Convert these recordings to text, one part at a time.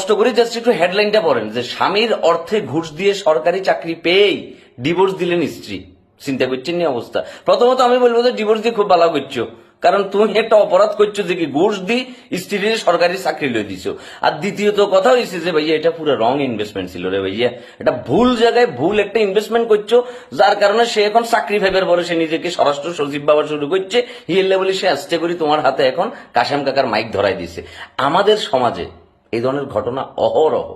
কষ্ট করে জাস্ট একটু হেডলাইনটা পড়েন যে স্বামীর অর্থে ঘুষ দিয়ে সরকারি চাকরি পেয়েই ডিভোর্স দিলেন স্ত্রী। চিন্তা করছেন নি অবস্থা? প্রথমত আমি বলবো যে ডিভোর্স দিয়ে খুব ভালো করছো, কারণ তুমি একটা অপরাধ করছো যে কি ঘুষ দিয়ে স্ত্রীর সরকারি চাকরি লয়ে দিছো। আর দ্বিতীয়ত কথা হয়েছে যে ভাইয়া এটা পুরো রং ইনভেস্টমেন্ট ছিল রে ভাইয়া, এটা ভুল জায়গায় ভুল একটা ইনভেস্টমেন্ট করছো, যার কারণে সে এখন চাকরি ভাবের পরে সে নিজেকে স্বরাষ্ট্র সচিব ভাবা শুরু করছে। হিয়েলে বলে সে আসতে করি তোমার হাতে এখন কাশেম কাকার মাইক ধরাই দিছে। আমাদের সমাজে এই ধরনের ঘটনা অহরহ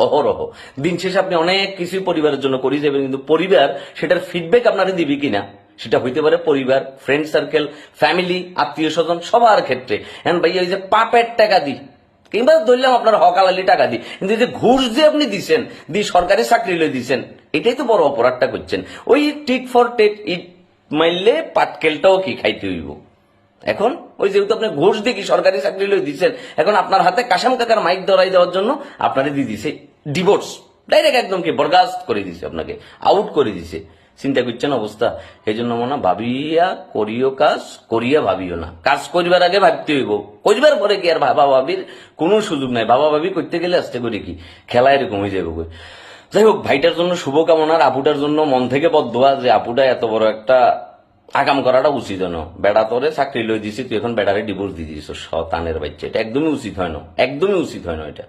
অহরহ। দিন শেষে আপনি অনেক কিছু পরিবারের জন্য করে যাবেন, কিন্তু পরিবার সেটার ফিডব্যাক আপনারা দিবি কিনা সেটা হইতে পারে পরিবার, ফ্রেন্ড সার্কেল, ফ্যামিলি, আত্মীয় স্বজন সবার ক্ষেত্রে। এখন ভাইয়া ওই যে পাপের টাকা দিই কিংবা ধরলাম আপনার হকালালি টাকা দিই, কিন্তু যে ঘুষ যে আপনি দিচ্ছেন দিয়ে সরকারি চাকরি লয়ে দিচ্ছেন, এটাই তো বড় অপরাধটা করছেন। ওই টিক ফর টেক ইট মাইললে পাটকেলটাও কি খাইতে হইব। এখন ওই যেহেতু আপনি ঘুষ দিয়ে কি সরকারি চাকরি লয়ে দিচ্ছেন, এখন আপনার হাতে কাশেম কাকার মাইক ধরাই দেওয়ার জন্য আপনারে দিয়ে দিছে ডিভোর্স, ডাইরেক্ট একদম কি বরগাস্ত করে দিছে, আপনাকে আউট করে দিছে। চিন্তা করছেন অবস্থা? এই জন্য মনে ভাবিয়া করিও কাজ, করিয়া ভাবিও না। কাজ করিবার আগে ভাবতে হইব, করিবার পরে কি আর ভাবা ভাবির কোনো সুযোগ নাই। ভাবা ভাবি করতে গেলে আসতে করে কি খেলা এরকম হয়ে যাবে। যাই হোক, ভাইটার জন্য শুভকামনার, আপুটার জন্য মন থেকে বদদোয়া যে আপুটা এত বড় একটা আগাম করাটা উচিত হয় না। বেড়া তোরে চাকরি লই দিছি, তুই এখন বেড়ারে ডিভোর্স দিয়ে দিস, শতানের বাচ্চা। এটা একদমই উচিত হয় না, একদমই উচিত হয় না এটা।